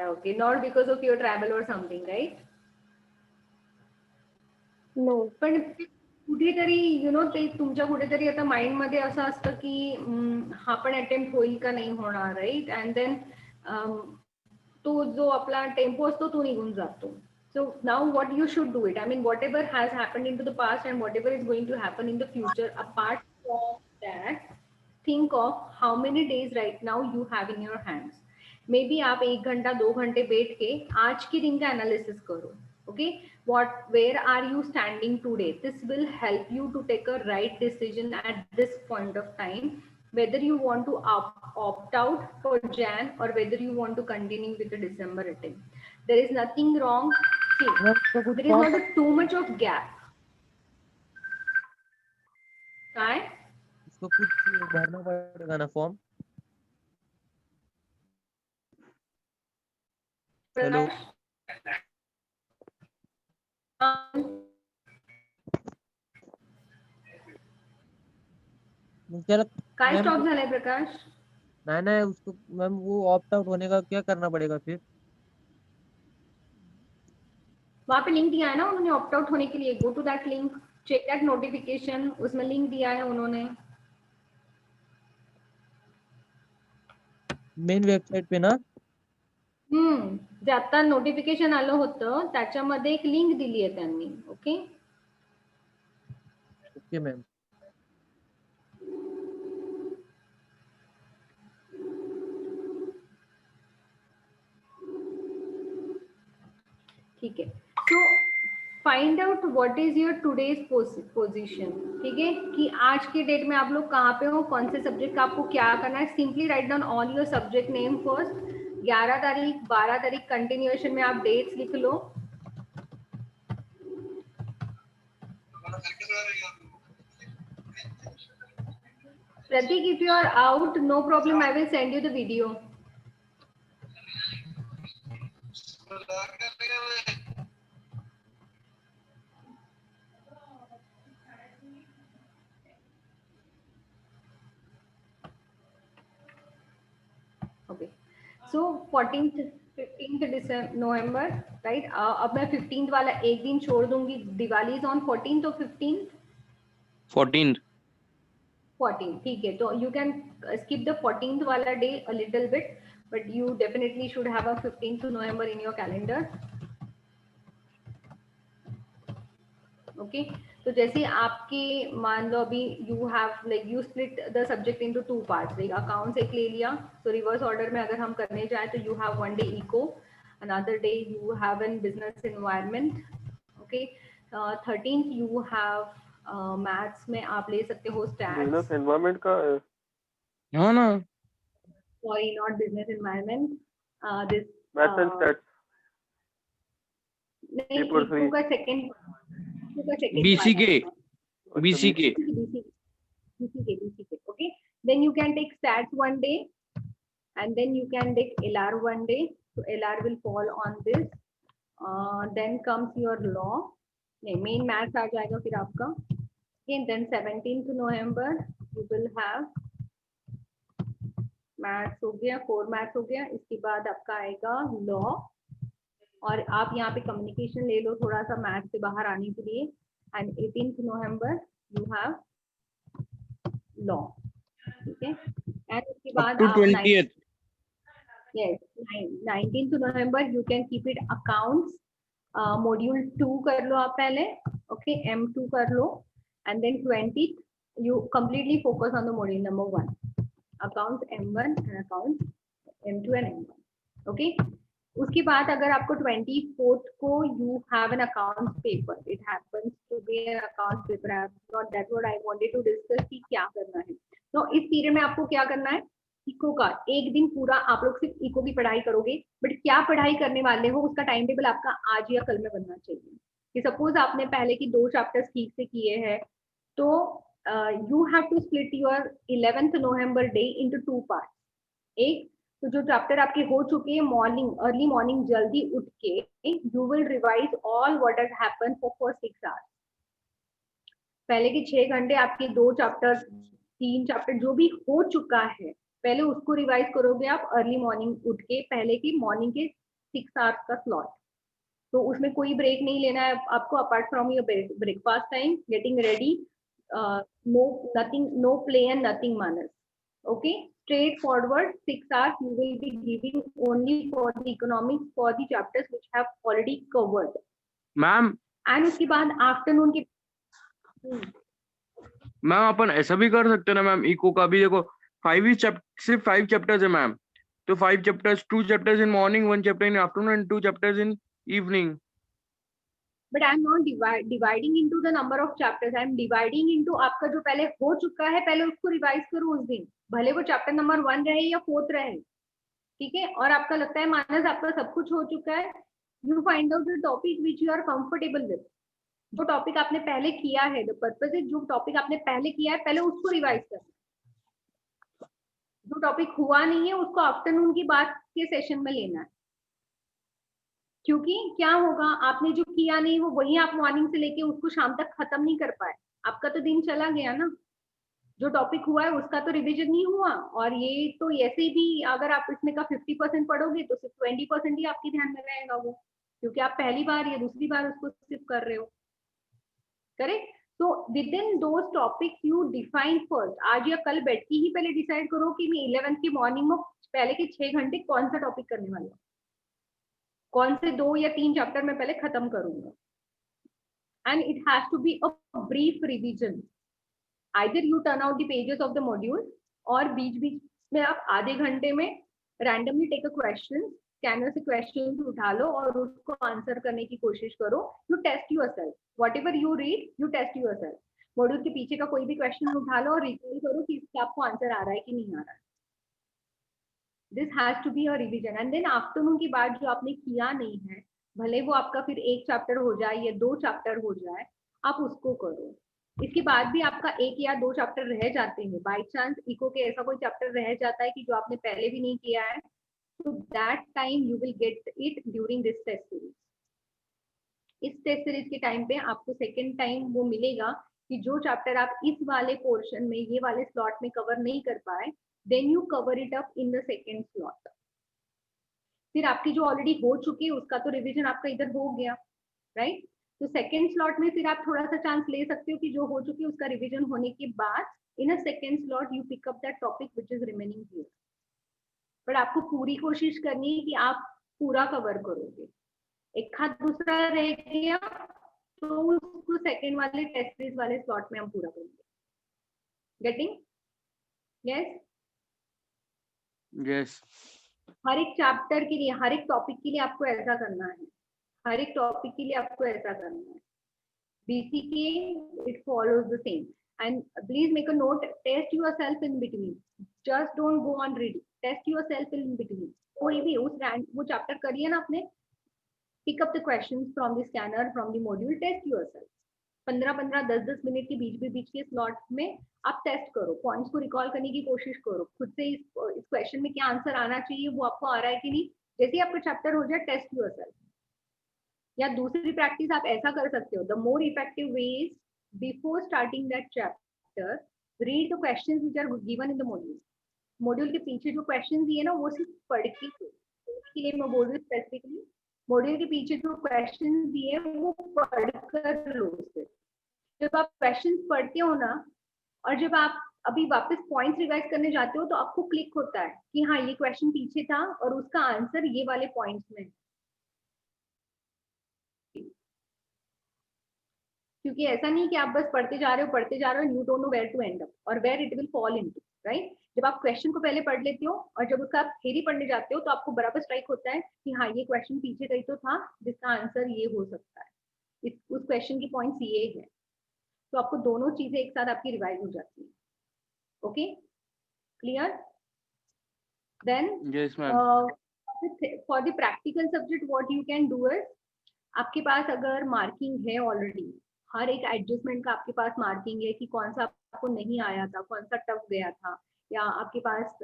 Okay, not because of your travel or something, right? No. पण कुठेतरी ते तुमच्या कुठेतरी आता माइंड मध्ये असं असतं की हा पण अटेम्प्ट होईल का नाही होणार, राईट? अँड देन तो जो आपला टेम्पो असतो तो निघून जातो. So now what you should do it. I mean, whatever has happened into the past and whatever is going to happen in the future, apart from that, think of how many days right now you have in your hands. Maybe आप 1 घंटा 2 घंटे बैठ के आज के दिन का analysis करो. Okay, where are you standing today? This will help you to take a right decision at this point of time, whether you want to opt out for Jan or whether you want to continue with the December attempt. There is nothing wrong. See, there is not too much of gap. काय? इसको कुछ भरना पड़ेगा ना form? Hello, काय stop झालाय प्रकाश? नहीं उसको मैम वो ऑप्ट आउट होने का क्या करना पड़ेगा फिर? वहां पे लिंक दिया है ना उन्होंने ऑप्ट आउट होने के लिए. Go to that link, check that notification, उसमें लिंक दिया है उन्होंने. मेन वेबसाईट पे ना? जे आता नोटिफिकेशन आलं होतं त्याच्यामध्ये एक लिंक दिली आहे त्यांनी. Okay okay ma'am. ठीक है. So find out what is your today's position. ठीक है कि आज के डेट में आप लोग कहाँ पे हो, कौन से सब्जेक्ट का आपको क्या करना है. Simply write down all your subject name first. 11 तारीख 12 तारीख कंटिन्यूएशन में आप डेट्स लिख लो. Pratik, if you are out, no problem, I will send you the video. Okay, so 14th 15th November, right? अब मैं 15th वाला एक दिन छोड़ दूंगी. दिवाली इज ऑन 14th और 15th. 14th. ठीक है. तो you can skip the 14th वाला day a little bit, but you definitely should have a 15th November in your calendar. Okay, तो जैसे आपके मान लो अभी you have like you split the subject into 2 parts. like accounts एक ले लिया, so reverse order में अगर हम करने जाए तो you have one day eco, another day you have in business environment. Okay, 13th you have maths में आप ले सकते हो stats. बिजनेस एनवायरनमेंट का है. हाँ ना. Sorry, not business environment. This maths and stats. नहीं, इको का second BCK. Okay, then you can take stats one day and then you can take LR one day. So LR will fall on this. Then comes your law. main maths आ जाएगा फिर आपका. Okay, then 17th November you will have maths हो गया, 4 maths हो गया. इसके बाद आपका आएगा लॉ, और आप यहाँ पे कम्युनिकेशन ले लो थोड़ा सा मैथ्स से बाहर आने के लिए. And 18th November you have law. ठीक है, एंड उसके बाद आप 20th. yes 19th November you can keep it accounts. Module 2 कर लो आप पहले. ओके, M2 कर लो. And then 20th you completely focus on the module number 1, accounts M1 and accounts M2 and M1. okay, उसके बाद अगर आपको 24th को you have an accounts paper, it happens to be an accounts paper. That's what I wanted to discuss कि क्या करना है. तो इस पीरियड में आपको क्या करना है, इको का एक दिन पूरा आप लोग सिर्फ इको की पढ़ाई करोगे. बट क्या पढ़ाई करने वाले हो उसका टाइम टेबल आपका आज या कल में बनना चाहिए. कि सपोज आपने पहले की 2 चैप्टर्स ठीक से किए हैं तो you have to split your 11th November day into 2 parts. एक तो जो चैप्टर आपके हो चुके हैं मॉर्निंग अर्ली मॉर्निंग जल्दी उठ के you will revise all what has happened for first 6 hours. पहले के 6 घंटे आपके 2 चैप्टर 3 चैप्टर जो भी हो चुका है पहले उसको रिवाइज करोगे आप अर्ली मॉर्निंग उठ के. पहले की मॉर्निंग के 6 hours का स्लॉट, तो उसमें कोई ब्रेक नहीं लेना है आपको apart from your breakfast time, getting ready, no nothing, no play and nothing मानस. Okay, straightforward 6 hours you will be giving only for the economics for the chapters which have already covered. Ma'am And उसके बाद afternoon की ma'am अपन ऐसा भी कर सकते हैं ना मैम, इको का भी देखो 5 ही सिर्फ 5 चैप्टर्स है मैम, तो 5 chapters, 2 chapters in morning, 1 chapter in afternoon and 2 chapters in evening. but I'm not dividing into the number of chapters. I'm dividing into आपका जो पहले हो चुका है पहले उसको रिवाइज करो उस दिन, भले वो चैप्टर नंबर 1 रहे या 4th रहे, ठीक है. और आपका लगता है मानस आपका सब कुछ हो चुका है, you find out the topic which you are comfortable with. जो टॉपिक आपने पहले किया है, द पर्पस इज जो टॉपिक आपने पहले किया है पहले उसको रिवाइज करना. जो टॉपिक हुआ नहीं है उसको आफ्टरनून की बाद के सेशन में लेना है, क्योंकि क्या होगा आपने जो किया नहीं वो वही आप मॉर्निंग से लेके उसको शाम तक खत्म नहीं कर पाए, आपका तो दिन चला गया ना. जो टॉपिक हुआ है उसका तो रिवीजन नहीं हुआ, और ये तो ऐसे भी अगर आप इसमें का 50% पढ़ोगे तो सिर्फ 20% ही आपके ध्यान में रहेगा वो, क्योंकि आप पहली बार या दूसरी बार उसको सिर्फ कर रहे हो. करेक्ट. तो with in those topics you define first, आज या कल बैठ के ही पहले डिसाइड करो कि मैं 11th की मॉर्निंग में पहले के 6 घंटे कौन सा टॉपिक करने वाला हूँ, कौन से 2 या 3 चैप्टर में पहले खत्म करूंगा. And it has to be a brief revision. Either you turn out the pages of the module, और बीच बीच में आप आधे घंटे में randomly take a question, scanner से क्वेश्चन उठा लो और उसको आंसर करने की कोशिश करो. You test yourself, whatever you read you test yourself. Module के पीछे का कोई भी क्वेश्चन उठा लो और रिकॉल करो कि इसका आपको आंसर आ रहा है कि नहीं आ रहा है. This has to be a revision. And then afternoon की बात जो आपने किया नहीं है, भले वो आपका फिर 1 चैप्टर हो जाए या 2 चैप्टर हो जाए, आप उसको करो. इसके बाद भी आपका 1 या 2 चैप्टर रह जाते हैं, बाई चांस इको के ऐसा कोई चैप्टर रह जाता है कि जो आपने पहले भी नहीं किया है, तो that time you will get it during this test series. इस टेस्ट सीरीज के टाइम पे आपको सेकेंड टाइम वो मिलेगा कि जो चैप्टर आप इस वाले पोर्शन में ये वाले स्लॉट में कवर नहीं कर पाए, then you cover it up in the second slot. फिर आपकी जो ऑलरेडी हो चुकी है उसका तो रिवीजन आपका इधर हो गया, राइट. तो सेकेंड स्लॉट में फिर आप थोड़ा सा चांस ले सकते हो कि जो हो चुकी है उसका रिवीजन होने के बाद in a second slot you pick up that topic which is remaining here. But आपको पूरी कोशिश करनी है कि आप पूरा कवर करोगे. एक हाथ दूसरा रह गया तो उसको सेकेंड वाले टेस्ट सीरीज वाले स्लॉट में हम पूरा करेंगे. गेटिंग? यस. यस. हर एक चैप्टर के लिए, हर एक टॉपिक के लिए आपको ऐसा करना है, हर एक टॉपिक के लिए आपको ऐसा करना है. BCK it follows the same. And please make a note, test yourself in between. Just don't go on reading. Test yourself in between. कोई भी उस वो चैप्टर करिए ना आपने, pick up the questions from the scanner, from the module, test yourself. 15-15, 10-10 minute के बीच के slot में आप टेस्ट करो, पॉइंट्स को रिकॉल करने की कोशिश करो, खुद से इस क्वेश्चन में क्या आंसर आना चाहिए वो आपको आ रहा है कि नहीं. जैसे ही आपका चैप्टर हो जाए टेस्ट योरसेल्फ. या दूसरी प्रैक्टिस आप ऐसा कर सकते हो, the more effective way is before starting that chapter read the questions which are given in the module. Module के पीछे जो क्वेश्चंस दिए ना वो सिर्फ पढ़ के लिए मैं बोल रही हूँ स्पेसिफिकली, मॉड्यूल के पीछे जो क्वेश्चंस दिए वो पढ़कर लो. जब आप क्वेश्चंस पढ़ते हो ना और जब आप अभी वापस पॉइंट्स रिवाइज करने जाते हो तो आपको क्लिक होता है कि हाँ ये क्वेश्चन पीछे था और उसका आंसर ये वाले पॉइंट्स में. क्योंकि ऐसा नहीं कि आप बस पढ़ते जा रहे हो, you don't know where to end up और where it will fall into, right. जब आप क्वेश्चन को पहले पढ़ लेते हो और जब उसका आप थ्योरी पढ़ने जाते हो तो आपको बराबर स्ट्राइक होता है कि हाँ ये क्वेश्चन पीछे कहीं तो था जिसका आंसर ये हो सकता है, उस क्वेश्चन की पॉइंट्स ये है. तो आपको दोनों चीजें एक साथ आपकी रिवाइज हो जाती है. Okay, clear? Then yes ma'am. For the practical subject what you can do is, आपके पास अगर मार्किंग है ऑलरेडी, हर एक एडजस्टमेंट का आपके पास मार्किंग है कि कौन सा आपको नहीं आया था, कौन सा टफ गया था, या आपके पास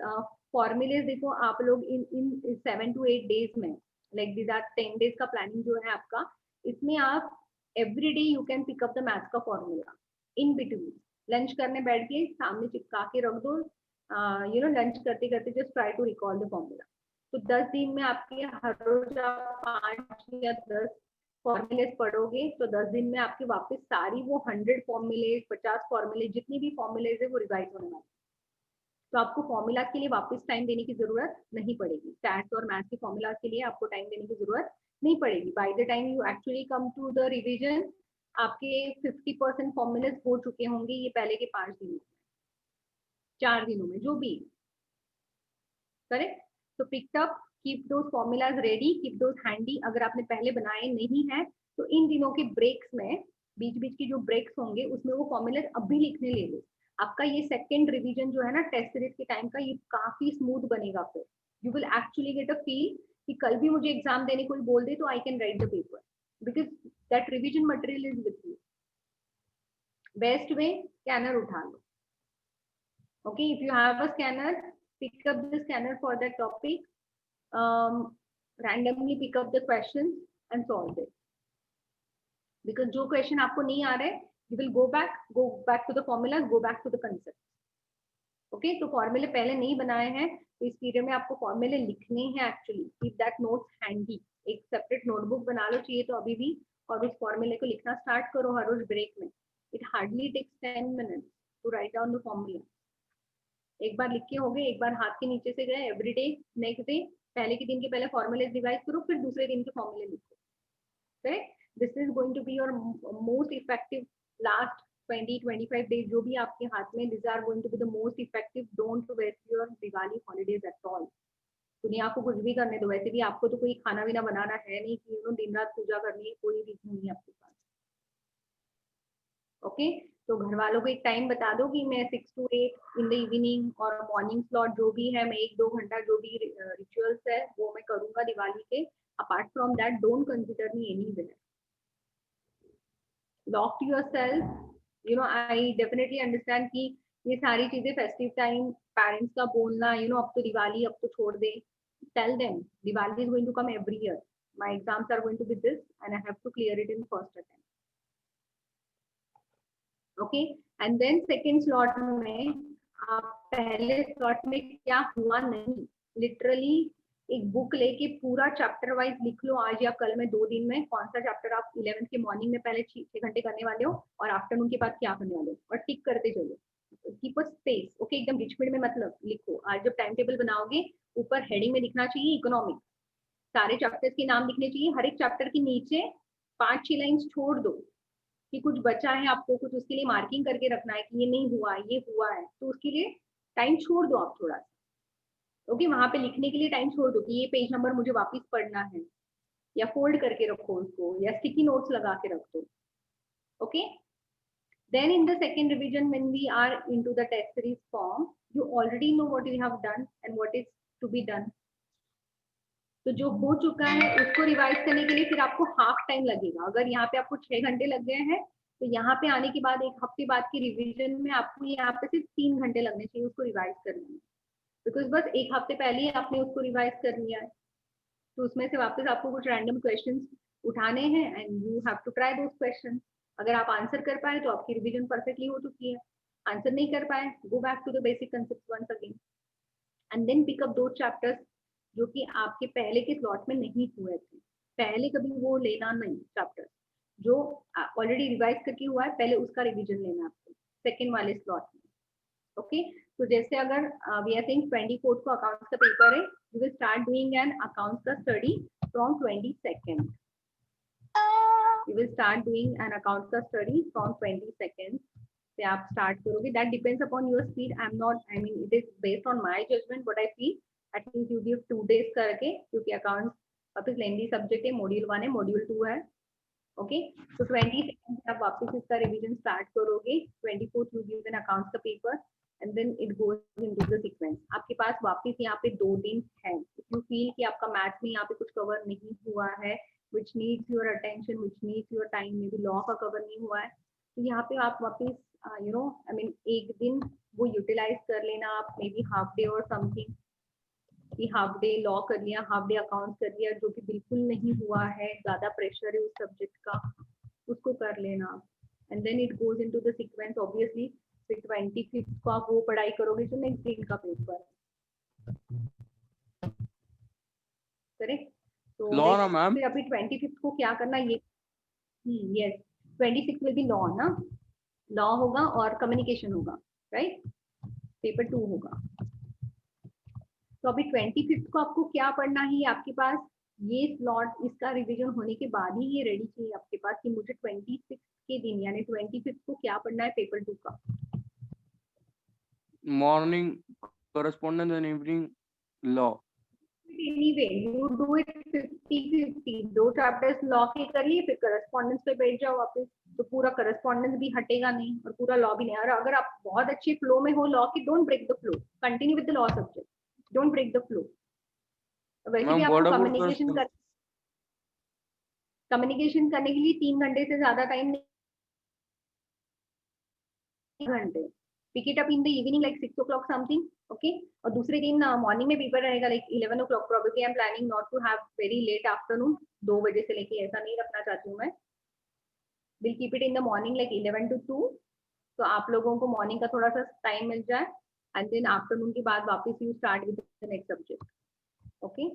फॉर्मूलेज देखो आप लोग इन 7 to 8 डेज में, लाइक दिस आर 10 डेज का प्लानिंग जो है आपका, इसमें आप every day you can pick up the maths का फॉर्मूला इन बिटवीन. लंच करने बैठ के सामने चिपका के रख दो, यू नो लंच करते करते just try to recall the formula. तो 10 दिन में आपके हर रोज आप 5 या 10 फॉर्मूलेस पढ़ोगे तो 10 दिन में आपके वापस सारी वो 100 फॉर्मूले 50 फॉर्मूले जितनी भी फॉर्मूलेज है वो रिवाइज होने वाले। तो आपको फॉर्मूला के लिए वापस टाइम देने की जरूरत नहीं पड़ेगी। स्टैट्स और मैथ्स के फॉर्मूला के लिए आपको टाइम देने की जरूरत नहीं पड़ेगी। By the time you actually come to the revision आपके 50% फॉर्मूलेस हो चुके होंगे ये पहले के 5 दिनों 4 दिनों में जो भी। करेक्ट? तो pick up, keep those formulas ready, keep those handy. अगर आपने पहले बनाए नहीं है तो इन दिनों के ब्रेक्स में, बीच बीच की जो ब्रेक्स होंगे उसमें वो फॉर्मूलाज अभी लिखने ले लो। आपका ये सेकंड रिवीजन जो है ना टेस्ट सीरीज के टाइम का, ये काफी स्मूथ बनेगा। फिर you will actually get a feel कि कल भी मुझे एग्जाम देने कोई बोल दे तो I can write the paper because that revision material is with you. Best way, scanner उठा लो। Okay, if you have a scanner, pick up the scanner for that topic, randomly pick up the questions and solve it. Because जो question आपको नहीं आ रहे, you will go back to the formulas, go back to the concept. Okay, तो फॉर्मूले पहले नहीं बनाए हैं तो इस पीरियड में आपको फॉर्मूले लिखने हैं actually. Keep that notes handy, एक सेपरेट नोटबुक बना लो चाहिए तो अभी भी, और उस फॉर्मूले को लिखना स्टार्ट करो हर रोज ब्रेक में। It hardly takes 10 minutes to write down the formula. एक बार लिख के हो गए, एक बार हाथ के नीचे से गए, एवरीडे नेक्स्ट डे पहले के दिन के पहले फॉर्मूले रिवाइज करो, फिर दूसरे दिन के फॉर्मूले लिखो। Correct? This is going to be your most effective last 20-25 days जो भी आपके हाथ में, this are going to be the most effective. Don't waste your Diwali holidays at all. दुनिया को कुछ भी करने दो, वैसे भी आपको तो कोई खाना वाना बनाना है नहीं कि दिन रात पूजा करनी है, कोई रीजन नहीं है आपके पास। ओके, तो घर वालों को एक टाइम बता दो कि मैं 6 to 8 इन द इवनिंग और मॉर्निंग स्लॉट जो भी है, मैं 1-2 घंटा जो भी रिचुअल्स है वो मैं करूंगा दिवाली के। Apart from that don't consider me anywhere. Lock yourself. I definitely understand कि ये सारी चीजें फेस्टिव टाइम, पेरेंट्स का बोलना, अब तो दिवाली, अब तो छोड़ दे। Tell them Diwali is going to come every year, my exams are going to be this and I have to clear it in first attempt. Okay, and then second slot में आप पहले स्लॉट में क्या हुआ नहीं, लिटरली एक book लेके पूरा चैप्टर वाइज लिख लो आज या कल में, 2 दिन में कौन सा चैप्टर आप 11th के मॉर्निंग में पहले 6 घंटे करने वाले हो और आफ्टरनून के बाद क्या करने वाले हो, और टिक करते चलो। Keep a space. ओके, एकदम बीच में मतलब लिखो। आज जब टाइम टेबल बनाओगे ऊपर हेडिंग में दिखना चाहिए इकोनॉमिक, सारे चैप्टर्स के नाम दिखने चाहिए। हर एक चैप्टर के नीचे 5-6 लाइन्स छोड़ दो कि कुछ बचा है, आपको कुछ उसके लिए मार्किंग करके रखना है कि ये नहीं हुआ, ये हुआ है, तो उसके लिए टाइम छोड़ दो आप थोड़ा सा। ओके, वहां पे लिखने के लिए टाइम छोड़ दो कि ये पेज नंबर मुझे वापस पढ़ना है, या फोल्ड करके रखो उसको, या स्टिकी नोट्स लगा के रख दो। Okay, then in the second revision when we are into the test series form, you already know what you have done and what is to be done. तो जो हो चुका है उसको रिवाइज करने के लिए फिर आपको हाफ टाइम लगेगा। अगर यहाँ पे आपको 6 घंटे लग गए हैं तो यहाँ पे आने के बाद एक हफ्ते बाद की रिवीजन में आपको यहाँ पे सिर्फ 3 घंटे लगने चाहिए उसको रिवाइज करने में, बिकॉज बस एक हफ्ते पहले ही आपने उसको रिवाइज कर लिया है। तो उसमें से वापस आपको कुछ रैंडम क्वेश्चंस उठाने हैं and you have to try those questions. अगर आप आंसर कर पाए तो आपकी रिवीजन परफेक्टली हो चुकी है। आंसर नहीं कर पाए, go back to the basic concept once again and then pick up दो चैप्टर्स जो कि आपके पहले के स्लॉट में नहीं हुए थे। पहले कभी वो लेना नहीं, चैप्टर जो ऑलरेडी रिवाइज करके हुआ है पहले उसका रिवीजन लेना आपको सेकेंड वाले स्लॉट में। ओके, तो जैसे अगर वी आर सेइंग 24 को अकाउंट्स का पेपर है, you will start doing an accounts का study from 22nd। You will start doing an accounts का स्टडी फ्रॉम 22nd से आप स्टार्ट करोगे। That depends upon your speed. I mean it is based on my judgement what I feel. At least you give 2 days करके, क्योंकि accounts वापस लेंदी subject है, module 1 है, module 2 है। ओके, तो 22nd से आप वापस इसका रिवीजन स्टार्ट करोगे। 24th you give an accounts का paper and then it goes into the sequence. आपके पास वापस यहाँ पे 2 दिन है। इफ यू फील कि आपका मैथ्स में यहाँ पे कुछ कवर नहीं हुआ है, which needs your attention, which needs your time, may be law का कवर नहीं हुआ है, तो यहाँ पे आप वापस एक दिन वो यूटिलाइज कर लेना आप, मे बी हाफ डे और समथिंग, कि हाफ डे लॉ कर लिया, हाफ डे अकाउंट कर लिया, जो कि बिल्कुल नहीं हुआ है, ज्यादा प्रेशर है उस सब्जेक्ट का, उसको कर लेना। And then it goes into the sequence. Obviously फिर 25th को आप वो पढ़ाई करोगे जो नेक्स्ट दिन का पेपर है। करेक्ट। तो लॉ ना मैम, फिर अभी 25th को क्या करना ये, यस 26 विल बी लॉ ना, लॉ होगा और कम्युनिकेशन होगा, राइट, पेपर 2 होगा। तो अभी 25th को आपको क्या पढ़ना है, आपके पास ये स्लॉट इसका रिवीजन होने के बाद ही ये रेडी चाहिए आपके पास कि मुझे 26 के दिन यानी 25th को क्या पढ़ना है पेपर 2 का। Morning correspondence and evening law. Anyway, you do it 50-50, 2 chapters law के करिए फिर करस्पॉन्डेंस पे बैठ जाओ वापस, तो पूरा करस्पॉन्डेंस भी हटेगा नहीं और पूरा लॉ भी नहीं। और अगर आप बहुत अच्छे फ्लो में हो लॉ की, don't break the flow, continue with the law subject, don't break the flow. वैसे भी मैम आपको व्हाट अबाउट कम्युनिकेशन करने के लिए 3 घंटे से ज्यादा टाइम नहीं, घंटे, pick it up in the evening like 6 o'clock something, okay. और दूसरे दिन मॉर्निंग में पेपर रहेगा like 11 o'clock, probably I am planning not to have very late afternoon, 2 बजे से लेके ऐसा नहीं रखना चाहती हूँ मैं, will keep it in the morning like 11 to 2, तो आप लोगों को मॉर्निंग का थोड़ा सा टाइम मिल जाए एंड देन आफ्टरनून के बाद वापस you start with the next subject, okay,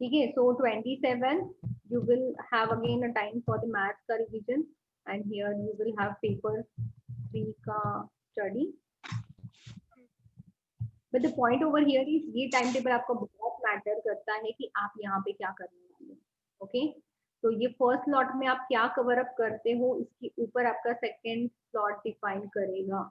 ठीक है। सो 27 you will have again a time for the maths का revision and here you will have paper 3 का study, but the point over here is ये time table आपका बहुत matter करता है कि आप यहाँ पे क्या करने वाले हैं, ओके। तो ये फर्स्ट स्लॉट में आप क्या कवर अप करते हो इसके ऊपर आपका सेकेंड स्लॉट डिफाइन करेगा।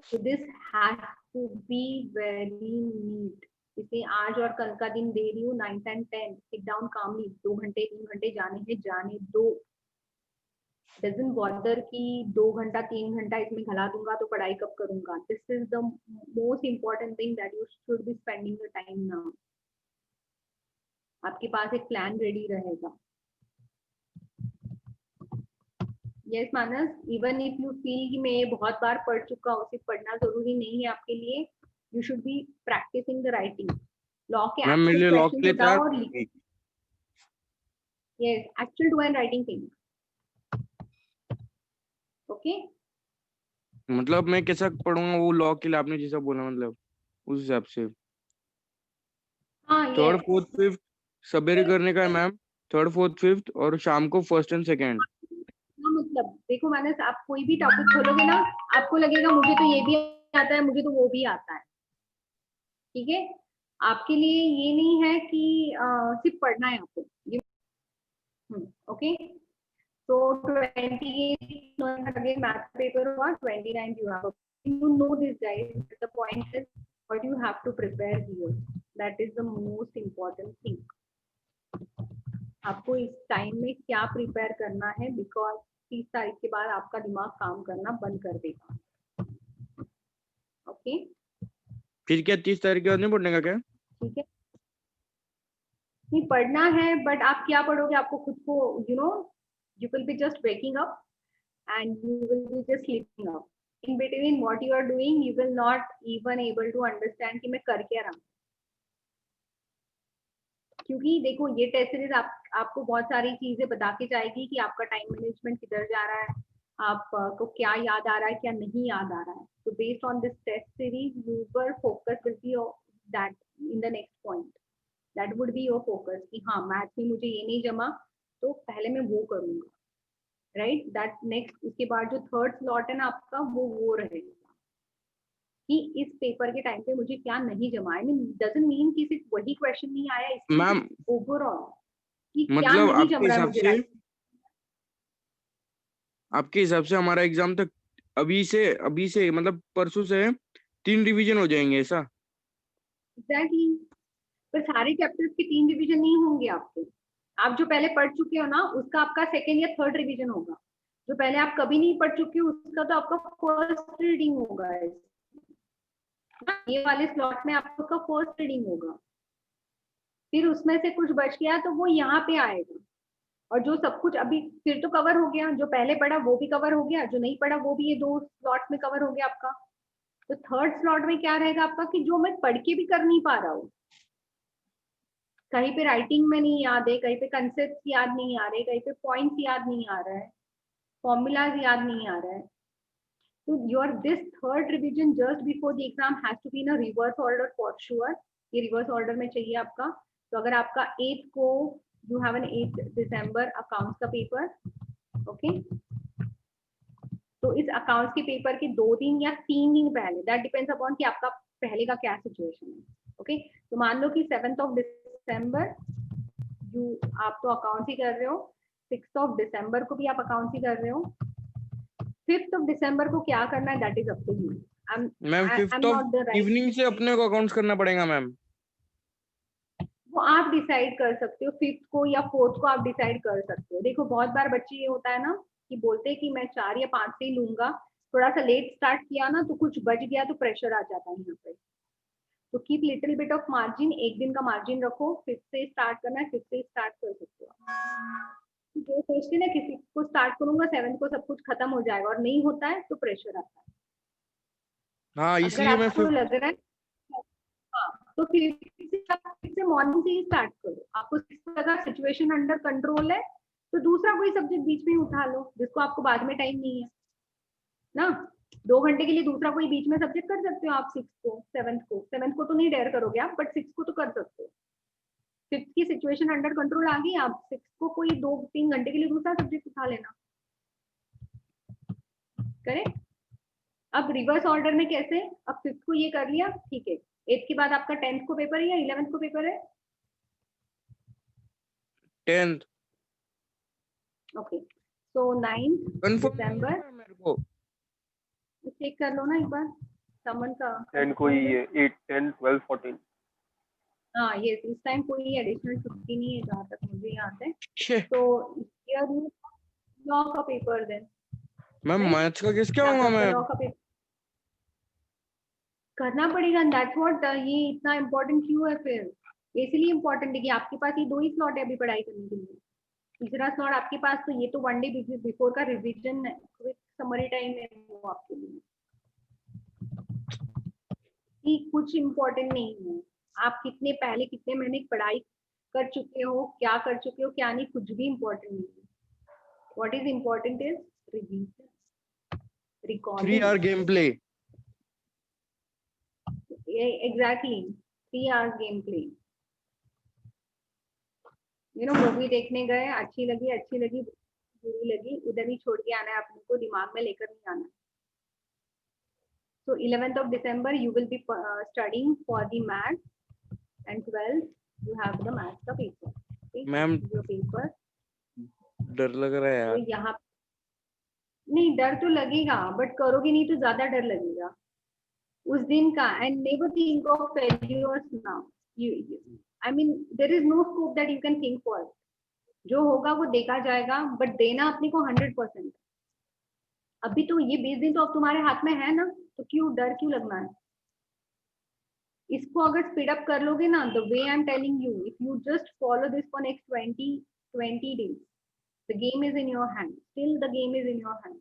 So this has to be very neat। इसे आज और कल का दिन दे रही हूँ 9th and 10th, sit down calmly, 2 घंटे 3 घंटे जाने हैं, जाने दो, doesn't bother कि 2 घंटा 3 घंटा इसमें खला दूंगा तो पढ़ाई कब करूंगा। This is the most important thing that you should be spending the time now। आपके पास एक प्लान रेडी रहेगा। Yes Manas, even if you feel कि मैं ये बहुत बार पढ़ चुका हूँ, सिर्फ पढ़ना जरूरी नहीं है आपके लिए, you should be practising the writing. Law के मैम मेरे लिए लॉ के लिए उठाओ और लिखो। Yes, actual do and writing thing, okay. मतलब मैं कैसा पढ़ूंगा वो लॉ के लिए, आपने जैसा बोला मतलब उस हिसाब से। हाँ, थर्ड फोर्थ फिफ्थ सवेरे करने का है मैम, थर्ड फोर्थ फिफ्थ और शाम को फर्स्ट एंड सेकेंड। मतलब देखो मानस, आप कोई भी टॉपिक खोलोगे ना, आपको लगेगा मुझे तो ये भी आता है, मुझे तो वो भी आता है, ठीक है। आपके लिए ये नहीं है कि सिर्फ पढ़ना है आपको, ये ओके। तो 28 अगेन मैथ पेपर हुआ, 29 you know this guys, the point is what you have to prepare here, that is the most important thing। आपको इस टाइम में क्या प्रिपेयर करना है, बिकॉज 30 तारीख के बाद आपका दिमाग काम करना बंद कर देगा, ओके। फिर क्या 30 तारीख के बाद नहीं पढ़ने का क्या? ठीक है, नहीं पढ़ना है, बट आप क्या पढ़ोगे, आपको खुद को you know you will be just waking up and you will be just sleeping up, in between what you are doing you will not even able to understand कि मैं कर क्या रहा हूँ। क्योंकि देखो ये टेस्ट सीरीज आपको बहुत सारी चीजें बता के जाएगी कि आपका टाइम मैनेजमेंट किधर जा रहा है, आपको क्या याद आ रहा है क्या नहीं याद आ रहा है। तो based on this test series your focus will be that in the next point, that would be your focus कि हाँ मैथ में मुझे ये नहीं जमा तो पहले मैं वो करूंगा, राइट। दैट नेक्स्ट उसके बाद जो थर्ड स्लॉट है ना आपका वो रहेगा कि इस पेपर के टाइम पे मुझे क्या नहीं जमा। आई मीन डजंट मीन कि सिर्फ वही क्वेश्चन नहीं आया इसमें, मैम ओवरऑल कि क्या मतलब नहीं जम रहा है मुझे। आपके हिसाब से हमारा एग्जाम तक अभी से मतलब परसों से 3 रिवीजन हो जाएंगे ऐसा? एग्जैक्टली, पर सारे चैप्टर्स के 3 रिवीजन नहीं होंगे आपके। आप जो पहले पढ़ चुके हो ना उसका आपका सेकेंड या थर्ड रिवीजन होगा, जो पहले आप कभी नहीं पढ़ चुके हो उसका तो आपका फर्स्ट रीडिंग होगा। ये वाले स्लॉट में आपका फर्स्ट रीडिंग होगा, फिर उसमें से कुछ बच गया तो वो यहाँ पे आएगा, और जो सब कुछ अभी फिर तो कवर हो गया, जो पहले पढ़ा वो भी कवर हो गया, जो नहीं पढ़ा वो भी ये 2 स्लॉट में कवर हो गया आपका। तो थर्ड स्लॉट में क्या रहेगा आपका कि जो मैं पढ़ के भी कर नहीं पा रहा हूँ, कहीं पे राइटिंग में नहीं याद है, कहीं पे कंसेप्ट याद नहीं आ रहे, कहीं पे पॉइंट्स याद नहीं आ रहा है, फॉर्मूलाज याद नहीं आ रहा है। तो your this third revision just before the exam has to be in a reverse order for sure. ये रिवर्स ऑर्डर में चाहिए आपका। तो अगर आपका 8 को you have an 8 December accounts का पेपर, ओके, तो इस अकाउंट्स के पेपर के 2 दिन या 3 दिन पहले, दैट डिपेंड्स अपॉन कि आपका पहले का क्या सिचुएशन है, ओके। तो मान लो कि 7 दिसंबर आप तो अकाउंट्स ही कर रहे हो, 6 दिसंबर को भी आप अकाउंट्स ही कर रहे हो, 5 दिसंबर को क्या करना है that is up to you. Ma'am 5th evening से अपने को अकाउंट्स करना पड़ेगा मैम? वो आप डिसाइड कर सकते हो, 5th को या 4th को आप डिसाइड कर सकते हो। देखो बहुत बार बच्चे ये होता है ना कि बोलते हैं कि मैं 4 या 5 से ही लूंगा, थोड़ा सा लेट स्टार्ट किया ना तो कुछ बच गया तो प्रेशर आ जाता है यहाँ पे। तो keep little bit of margin, एक दिन का मार्जिन रखो, 5th से स्टार्ट करना है 5th से स्टार्ट कर सकते हो। जो सोचते ना किसी को स्टार्ट करूंगा 7th को सब कुछ खत्म हो जाएगा और नहीं होता है तो प्रेशर आता है। हाँ अगर इसलिए मैं आपको लग रहा है हाँ, तो फिर से मॉर्निंग से ही स्टार्ट करो। आपको लगा सिचुएशन अंडर कंट्रोल है तो दूसरा कोई सब्जेक्ट बीच में ही उठा लो जिसको आपको बाद में टाइम नहीं है ना। 2 घंटे के लिए दूसरा कोई बीच में सब्जेक्ट कर सकते हो आप। 6th को 7th को तो नहीं डेयर करोगे आप, बट 6th को तो कर सकते हो। 5th की सिचुएशन अंडर कंट्रोल आ गई, आप 6th को कोई 2-3 घंटे के लिए दूसरा सब्जेक्ट उठा लेना। करेक्ट। अब रिवर्स ऑर्डर में कैसे, अब 5th को ये कर लिया, ठीक है। 8th के बाद आपका 10th को पेपर है या 11th को पेपर है? 10th ओके, सो 9th दिसंबर मेरे को चेक कर लो ना एक बार समन का। 10 को ही है, 8, 10, 12, 14। हाँ ये इस टाइम कोई एडिशनल छुट्टी नहीं है जहाँ तक मुझे याद है। छे तो लॉ का पेपर देन मैम मैथ्स का किस क्या होगा मैम? लॉ का पेपर करना पड़ेगा। दैट्स व्हाट, ये इतना इम्पोर्टेंट क्यों है फिर? इसलिए इम्पोर्टेंट है कि आपके पास ये 2 ही स्लॉट है अभी पढ़ाई करने के लिए। तीसरा स्लॉट आपके पास तो ये तो 1 डे बिफोर का रिवीजन विद समरी टाइम है वो आपके लिए। कि कुछ इम्पोर्टेंट नहीं है, आप कितने पहले कितने महीने की पढ़ाई कर चुके हो, क्या कर चुके हो क्या नहीं, कुछ भी इम्पोर्टेंट नहीं है। What is important is revision, 3 hour game play. Exactly 3 hours game play. You know movie देखने गए, अच्छी लगी बुरी लगी, उधर ही छोड़ के आना है अपने को, दिमाग में लेकर नहीं आना। So 11th December you will be studying for the math, and 12th you have the math का पेपर। मैम जो पेपर डर लग रहा है यार। तो यहाँ नहीं डर तो लगेगा, बट करोगे नहीं तो ज्यादा डर लगेगा उस दिन का। And never think of failures now, I mean there is no scope that you can think for. जो होगा वो देखा जाएगा, बट देना अपने को 100%। अभी तो ये 20 दिन तो अब तुम्हारे हाथ में है ना, तो क्यों डर क्यों लगना है? इसको अगर स्पीड अप कर लोगे ना, the way I am telling you, if you just follow this for next 20 days, the game is in your hand, still the game is in your hand.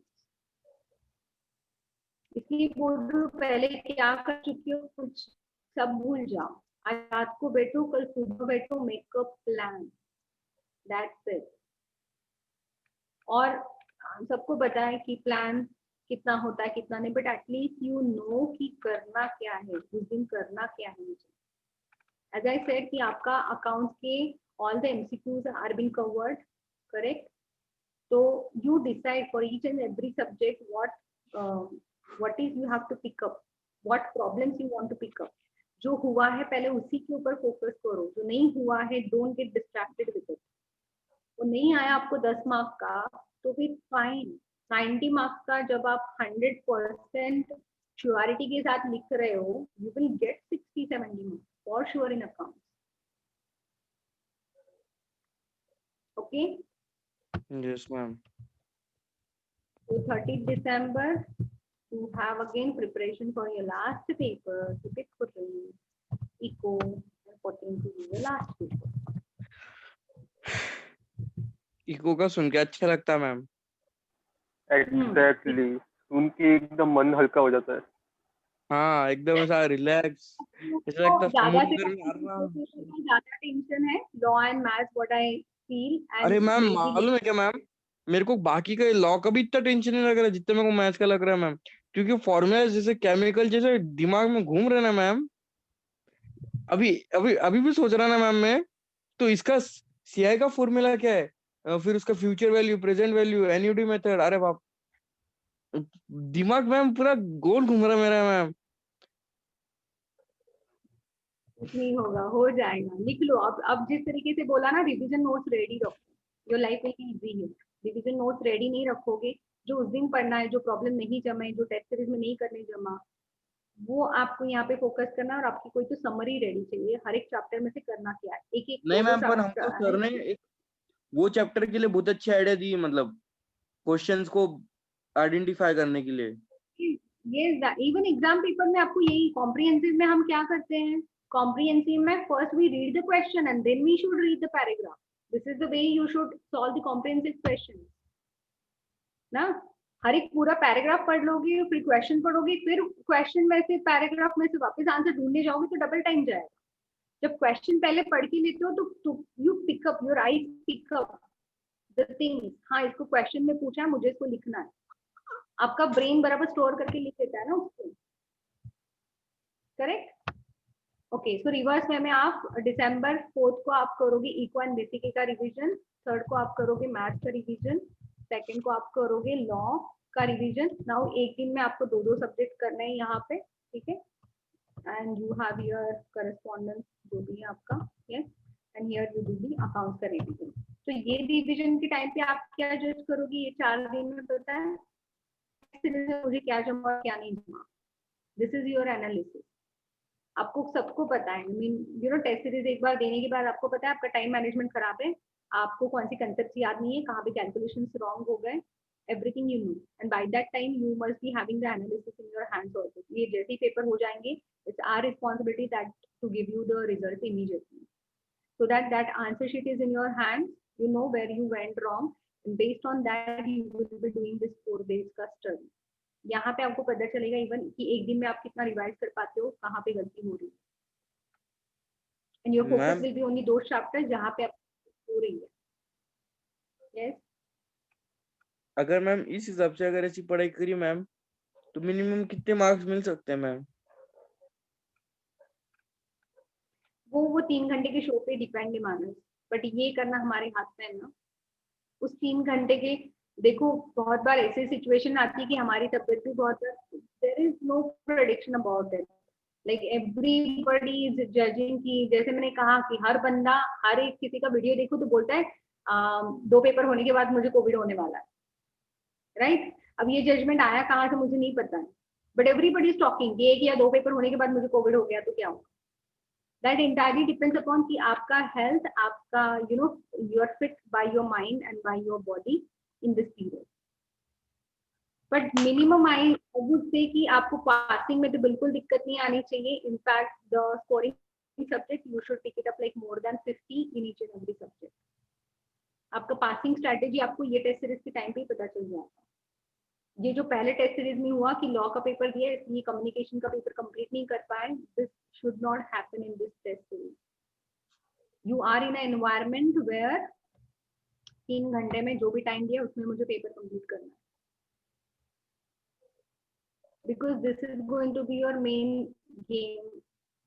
इसलिए बोल रही हूँ पहले क्या कर चुकी हो कुछ सब भूल जाओ। आज रात को बैठो, कल सुबह बैठो, make a plan, that's it. और सबको बताएं कि प्लान कितना होता है कितना नहीं, बट एटलीस्ट यू नो कि करना क्या है, उस दिन करना क्या है मुझे। एज आई सेड कि आपका अकाउंट के all the MCQs are being covered, correct. तो you decide for each and every subject what is you have to pick up, what problems you want to pick up। जो हुआ है पहले उसी के ऊपर फोकस करो, जो नहीं हुआ है don't get distracted with it. वो नहीं आया आपको 10 मार्क का तो फिर फाइन, 90 मार्क्स का जब आप 100% श्योरिटी के साथ लिख रहे हो, you will gate 60-70 marks for sure in account. Okay, yes ma'am. so 30th December you have again preparation for your last paper, typic putting eco and putting to your last paper। Echo का सुन के अच्छा लगता है ma'am. Exactly, सुन के एकदम मन हल्का हो जाता है। हाँ एकदम ऐसा रिलैक्स, ऐसा लगता है समुद्र में आराम से। ज्यादा टेंशन है law and maths, what I feel. अरे मैम मालूम है क्या मैम, मेरे को बाकी का लॉ का भी इतना टेंशन नहीं लग रहा है जितना मेरे को मैथ्स का लग रहा है मैम, क्योंकि फॉर्मूला जैसे केमिकल जैसे दिमाग में घूम रहे ना मैम। अभी अभी अभी भी सोच रहा ना मैम मैं, तो इसका सीआई का फॉर्मूला क्या है? फिर उसका future value, present value, NUD method, अरे बाप, दिमाग मैम पूरा गोल घूम रहा मेरा मैम। नहीं होगा, हो जाएगा, लिख लो। अब जिस तरीके से बोला ना, रिवीजन नोट्स रेडी रखो, your life will be easy है। रिवीजन नोट्स रेडी नहीं रखोगे, जो उस दिन पढ़ना है, जो प्रॉब्लम नहीं जमे, जो टेस्ट सीरीज में नहीं करने जमा, वो आपको यहाँ पे फोकस करना है। और आपकी कोई तो समरी रेडी चाहिए, हर एक चैप्टर में से करना क्या है, एक एक नहीं दो दो मैम, पर हमको चैप्टर सर है। ने एक वो चैप्टर के लिए बहुत अच्छी आइडिया दी, मतलब क्वेश्चंस को आइडेंटिफाई करने के लिए। ये इवन एग्जाम पेपर में आपको यही, कॉम्प्रिहेंसिव में हम क्या करते हैं, कॉम्प्रिहेंसिव में first we read the question and then we should read the paragraph. This is the way you should solve the comprehensive question ना। हर एक पूरा पैराग्राफ पढ़ लोगे, फिर क्वेश्चन पढ़ोगे, फिर क्वेश्चन में से पैराग्राफ में से वापस आंसर ढूंढने जाओगे तो डबल टाइम जाएगा। जब क्वेश्चन पहले पढ़ के लेते हो तो you pick up, your eyes pick up the thing. हाँ, इसको क्वेश्चन में पूछा है, मुझे इसको लिखना है। आपका ब्रेन बराबर स्टोर करके लिख लेता है ना उसको, करेक्ट। ओके, सो रिवर्स वे में आप दिसंबर 4 को आप करोगे इको एंड बेसिक का रिवीजन, 3 को आप करोगे मैथ्स का रिवीजन, 2 को आप करोगे लॉ का रिवीजन। नाउ एक दिन में आपको दो दो सब्जेक्ट करने हैं यहाँ पे, ठीक है। And you have your correspondence जो भी है आपका, yes. And here you do the accounts का रिवीजन। तो ये रिवीजन के टाइम पे आप क्या जज करोगे, ये 4 दिन में पता है मुझे क्या जमा और क्या नहीं जमा। This is your analysis. आपको सबको पता है, mean you know test series एक बार देने के बाद आपको पता है आपका टाइम मैनेजमेंट खराब है, आपको कौन सी कंसेप्ट याद नहीं है, कहाँ पे कैलकुलेशंस रॉन्ग हो गए, everything you know. And by that time you must be having the analysis in your hands also. ये जैसे ही पेपर हो जाएंगे, it's our responsibility that to give you the result immediately, so that that answer sheet is in your hands, you know where you went wrong, and based on that you will be doing this 4 days का study। यहाँ पे आपको पता चलेगा even कि एक दिन में आप कितना रिवाइज कर पाते हो, कहाँ पे गलती हो रही है। And your focus ma'am will be only दो चैप्टर जहाँ पे आप हो रही है। यस, अगर मैम इस हिसाब से अगर ऐसी पढ़ाई करी मैम, तो मिनिमम कितने मार्क्स मिल सकते हैं मैम? वो 3 घंटे के शो पे डिपेंड है मानस, बट ये करना हमारे हाथ में है ना। उस 3 घंटे के, देखो बहुत बार ऐसी सिचुएशन आती है कि हमारी तबीयत भी बहुत, there is no prediction about it, like everybody is judging कि जैसे मैंने कहा कि हर बंदा, हर एक किसी का वीडियो देखो तो बोलता है 2 पेपर होने के बाद मुझे कोविड होने वाला है, राइट। अब ये जजमेंट आया कहाँ से मुझे नहीं पता है, बट एवरीबॉडी इज टॉकिंग कि 1 या 2 पेपर होने के बाद मुझे कोविड हो गया तो क्या होगा। दैट इंटायरली डिपेंड्स अपॉन कि आपका हेल्थ, आपका you know you are fit by your mind and by your body in this period. But minimum I would say कि आपको पासिंग में तो बिल्कुल दिक्कत नहीं आनी चाहिए। In fact the scoring subject you should pick it up like more than 50 in each and every subject. आपका पासिंग स्ट्रेटेजी आपको ये टेस्ट सीरीज के टाइम पे ही पता चल जाएगा। ये जो पहले टेस्ट सीरीज में हुआ कि लॉ का पेपर दिया, ये कम्युनिकेशन का पेपर कंप्लीट नहीं कर पाए, this should not happen in this test series. You are in an environment where 3 घंटे में जो भी टाइम दिया उसमें मुझे पेपर कंप्लीट करना है, because this is going to be your main game,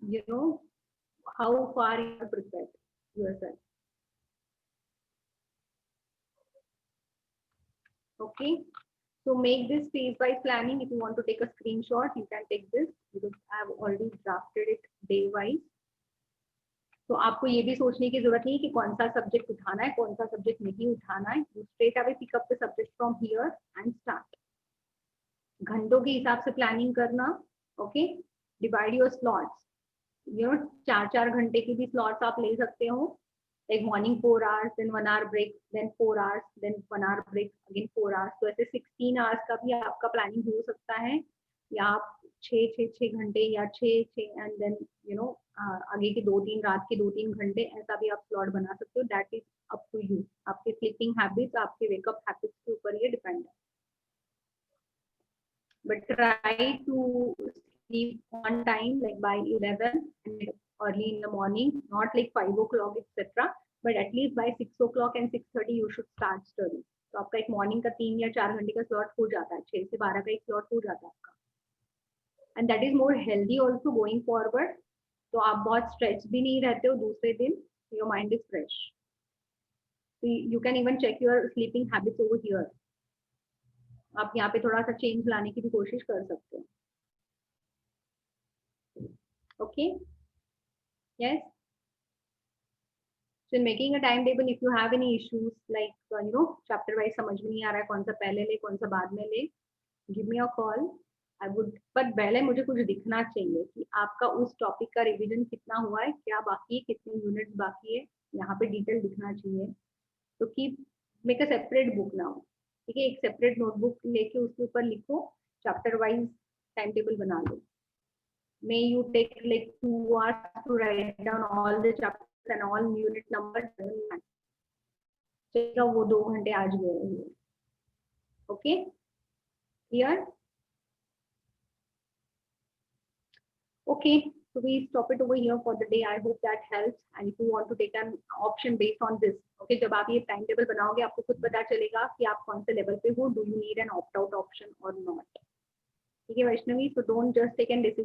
you know, how far you are prepared yourself. Okay, so make this phase wise planning. If you want to take a screenshot, you can take this because I have already drafted it day wise. तो आपको ये भी सोचने की जरूरत नहीं है कि कौन सा सब्जेक्ट उठाना है, कौन सा सब्जेक्ट नहीं उठाना है। You straight away pick up the subject from here and start. घंटों के हिसाब से प्लानिंग करना, okay. Divide your slots, you know 4-4 घंटे की भी स्लॉट्स आप ले सकते हो, like morning 4 hours, then 1 hour break, then 4 hours, then 1 hour break, again 4 hours. तो ऐसे 16 आवर्स का भी आपका प्लानिंग हो सकता है, या आप 6 घंटे या 6 एंड देन यू नो आगे के 2-3 रात के 2-3 घंटे, ऐसा भी आप स्लॉट बना सकते हो। That is up to you, आपके स्लीपिंग हैबिट्स, आपके वेकअप हैबिट्स के ऊपर ये डिपेंड है। But try to sleep on time, like by 11 and early in the morning, not like 5 o'clock etc, but at least by 6 o'clock and 6:30 you should start studying। तो आपका एक morning का 3 या 4 घंटे का स्लॉट हो जाता है, 6 से 12 का एक स्लॉट हो जाता है आपका, and that is more healthy also going forward। तो आप बहुत स्ट्रेच भी नहीं रहते हो दूसरे दिन, your mind is fresh. You can even check your sleeping habits over here. आप यहाँ पे थोड़ा सा चेंज लाने की भी कोशिश कर सकते हो. Okay, yes. So in making a timetable, if you have any issues like chapter wise समझ में नहीं आ रहा है कौन सा पहले ले कौन सा बाद में ले, give me a call. I would, पर पहले मुझे कुछ दिखना चाहिए कि आपका उस टॉपिक का रिवीजन कितना हुआ है, क्या बाकी है, कितने यूनिट्स बाकी है, यहाँ पे डिटेल दिखना चाहिए. तो keep make a separate book now. ठीक है, एक सेपरेट नोटबुक लेके उसके ऊपर लिखो, चैप्टर वाइज टाइम टेबल बना लो. May you take like 2 hours to write down all the chapters and all unit numbers. चलेगा, वो 2 घंटे आज गए हुए. Okay, clear? Okay, so we stop it over here for the day. I hope that helps. And if you want to take an option based on this, okay, जब आप ये time table बनाओगे आपको खुद पता चलेगा कि आप कौन से लेवल पे हो. Do you need an opt out option or not? ठीक है Vaishnavi, so don't just take an decision